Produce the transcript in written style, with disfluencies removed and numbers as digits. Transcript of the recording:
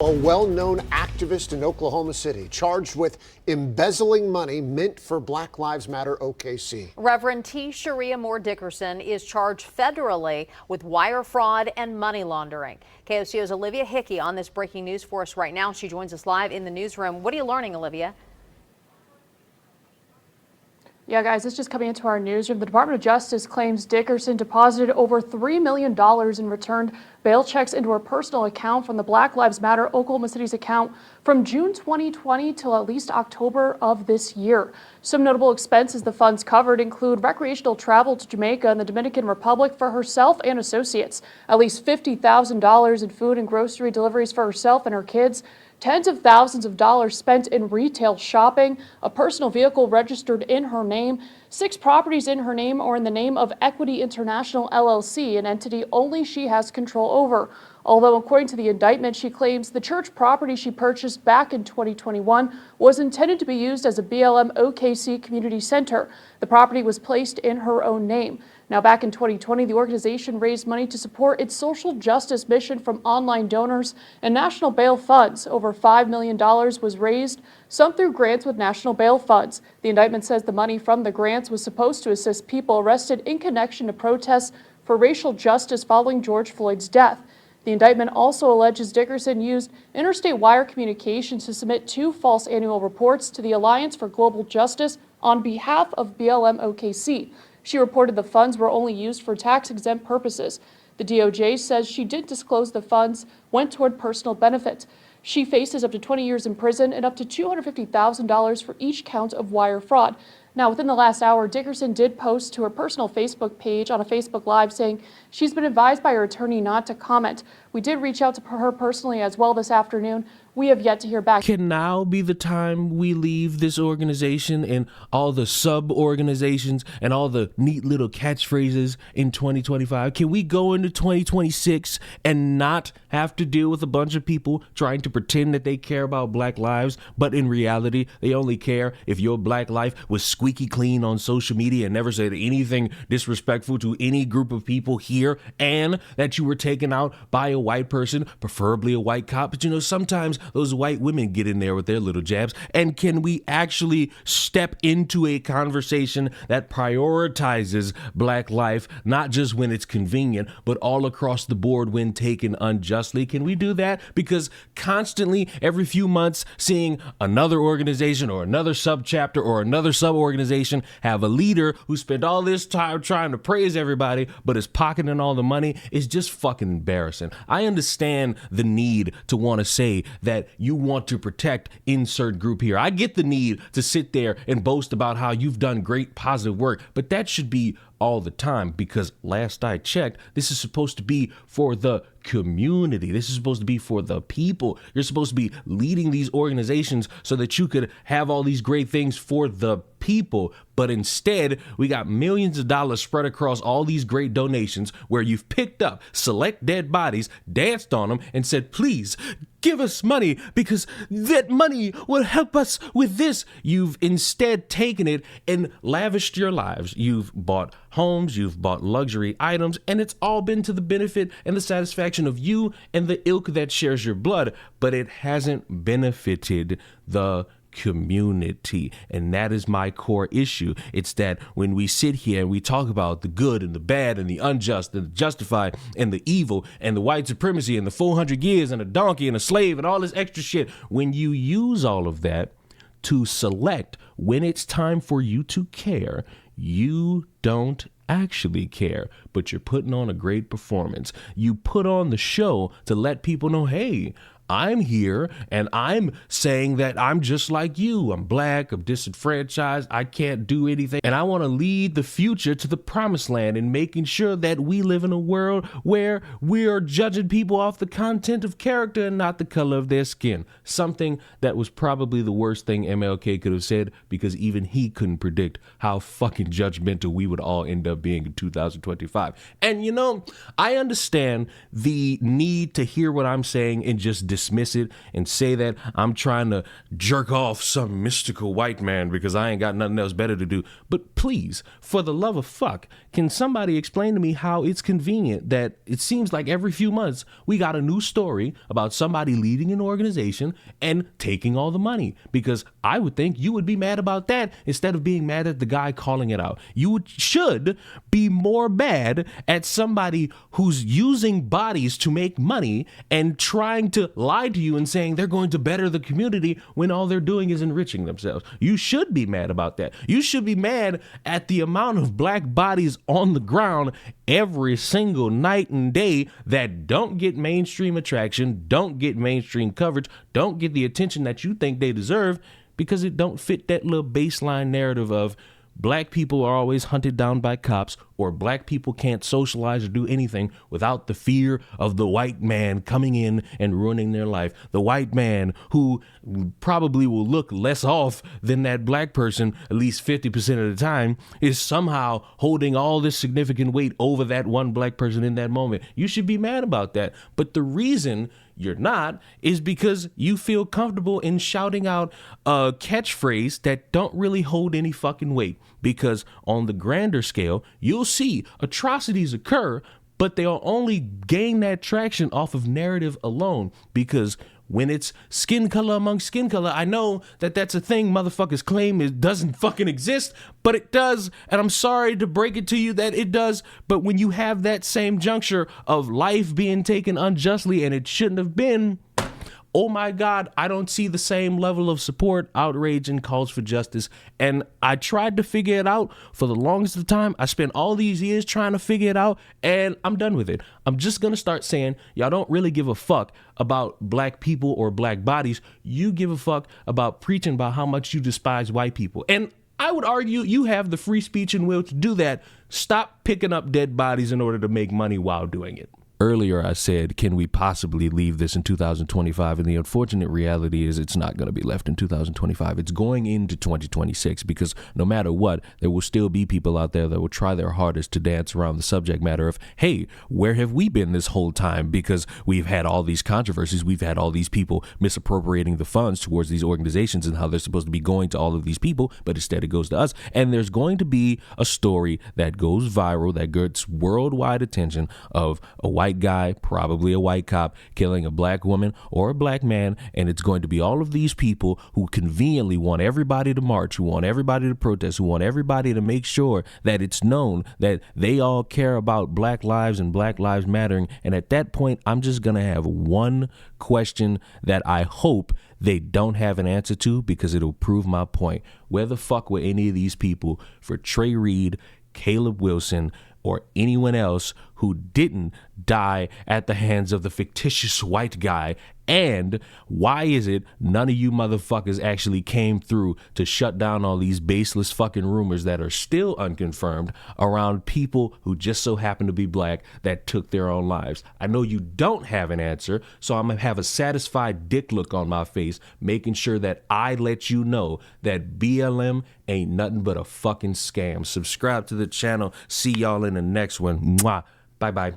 A well-known activist in Oklahoma City charged with embezzling money meant for Black Lives Matter OKC. Reverend T. Sharia Moore Dickerson is charged federally with wire fraud and money laundering. KOCO's Olivia Hickey on this breaking news for us right now. She joins us live in the newsroom. What are you learning, Olivia? Yeah, guys, this is just coming into our newsroom. The Department of Justice claims Dickerson deposited over $3 million and returned bail checks into her personal account from the Black Lives Matter Oklahoma City's account from June 2020 till at least October of this year. Some notable expenses the funds covered include recreational travel to Jamaica and the Dominican Republic for herself and associates, at least $50,000 in food and grocery deliveries for herself and her kids, tens of thousands of dollars spent in retail shopping, a personal vehicle registered in her name, 6 properties in her name or in the name of Equity International LLC, an entity only she has control over. Although, according to the indictment, she claims the church property she purchased back in 2021 was intended to be used as a BLM OKC community center. The property was placed in her own name. Now, back in 2020, the organization raised money to support its social justice mission from online donors and national bail funds. Over $5 million was raised, some through grants with national bail funds. The indictment says the money from the grants was supposed to assist people arrested in connection to protests for racial justice following George Floyd's death. The indictment also alleges Dickerson used interstate wire communications to submit 2 false annual reports to the Alliance for Global Justice on behalf of BLM OKC. She reported the funds were only used for tax-exempt purposes. The DOJ says she did disclose the funds went toward personal benefit. She faces up to 20 years in prison and up to $250,000 for each count of wire fraud. Now, within the last hour, Dickerson did post to her personal Facebook page on a Facebook Live saying she's been advised by her attorney not to comment. We did reach out to her personally as well this afternoon. We have yet to hear back. Can now be the time we leave this organization and all the sub-organizations and all the neat little catchphrases in 2025? Can we go into 2026 and not have to deal with a bunch of people trying to pretend that they care about Black lives, but in reality, they only care if your Black life was squeaky clean on social media and never said anything disrespectful to any group of people here, and that you were taken out by a white person, preferably a white cop? But you know, sometimes those white women get in there with their little jabs. And can we actually step into a conversation that prioritizes Black life, not just when it's convenient, but all across the board when taken unjustly? Can we do that? Because constantly, every few months, seeing another organization or another subchapter or another sub-organization have a leader who spent all this time trying to praise everybody, but is pocketing all the money is just fucking embarrassing. I understand the need to want to say that you want to protect insert group here. I get the need to sit there and boast about how you've done great positive work, but that should be all the time, because last I checked, this is supposed to be for the community. This is supposed to be for the people. You're supposed to be leading these organizations so that you could have all these great things for the people. But instead, we got millions of dollars spread across all these great donations where you've picked up select dead bodies, danced on them, and said, please give us money because that money will help us with this. You've instead taken it and lavished your lives. You've bought homes, you've bought luxury items, and it's all been to the benefit and the satisfaction of you and the ilk that shares your blood, but it hasn't benefited the community. And that is my core issue. It's that when we sit here and we talk about the good and the bad and the unjust and the justified and the evil and the white supremacy and the 400 years and a donkey and a slave and all this extra shit, when you use all of that to select when it's time for you to care, you don't actually care, but you're putting on a great performance. You put on the show to let people know, hey, I'm here and I'm saying that I'm just like you. I'm Black, I'm disenfranchised, I can't do anything. And I want to lead the future to the promised land and making sure that we live in a world where we are judging people off the content of character and not the color of their skin. Something that was probably the worst thing MLK could have said, because even he couldn't predict how fucking judgmental we would all end up being in 2025. And you know, I understand the need to hear what I'm saying and just dismiss it and say that I'm trying to jerk off some mystical white man because I ain't got nothing else better to do. But please, for the love of fuck, can somebody explain to me how it's convenient that it seems like every few months we got a new story about somebody leading an organization and taking all the money? Because I would think you would be mad about that instead of being mad at the guy calling it out. You should be more mad at somebody who's using bodies to make money and trying to lie to you and saying they're going to better the community when all they're doing is enriching themselves. You should be mad about that. You should be mad at the amount of black bodies on the ground every single night and day that don't get mainstream attraction, don't get mainstream coverage, don't get the attention that you think they deserve because it don't fit that little baseline narrative of black people are always hunted down by cops, or black people can't socialize or do anything without the fear of the white man coming in and ruining their life. The white man who probably will look less off than that black person at least 50% of the time is somehow holding all this significant weight over that one black person in that moment. You should be mad about that. But the reason you're not is because you feel comfortable in shouting out a catchphrase that don't really hold any fucking weight. Because on the grander scale, you'll see atrocities occur, but they'll only gain that traction off of narrative alone. Because when it's skin color among skin color, I know that that's a thing motherfuckers claim it doesn't fucking exist, but it does. And I'm sorry to break it to you that it does. But when you have that same juncture of life being taken unjustly and it shouldn't have been, oh my God, I don't see the same level of support, outrage, and calls for justice. And I tried to figure it out for the longest of time. I spent all these years trying to figure it out, and I'm done with it. I'm just going to start saying, y'all don't really give a fuck about black people or black bodies. You give a fuck about preaching about how much you despise white people. And I would argue you have the free speech and will to do that. Stop picking up dead bodies in order to make money while doing it. Earlier, I said, can we possibly leave this in 2025? And the unfortunate reality is it's not going to be left in 2025. It's going into 2026 because no matter what, there will still be people out there that will try their hardest to dance around the subject matter of, hey, where have we been this whole time? Because we've had all these controversies. We've had all these people misappropriating the funds towards these organizations and how they're supposed to be going to all of these people, but instead it goes to us. And there's going to be a story that goes viral, that gets worldwide attention of a white guy, probably a white cop, killing a black woman or a black man, and it's going to be all of these people who conveniently want everybody to march, who want everybody to protest, who want everybody to make sure that it's known that they all care about black lives and black lives mattering. And at that point, I'm just going to have one question that I hope they don't have an answer to because it'll prove my point. Where the fuck were any of these people for Trey Reed, Caleb Wilson, or anyone else who didn't die at the hands of the fictitious white guy? And why is it none of you motherfuckers actually came through to shut down all these baseless fucking rumors that are still unconfirmed around people who just so happen to be black that took their own lives? I know you don't have an answer, so I'm gonna have a satisfied dick look on my face, making sure that I let you know that BLM ain't nothing but a fucking scam. Subscribe to the channel. See y'all in the next one. Mwah. Bye-bye.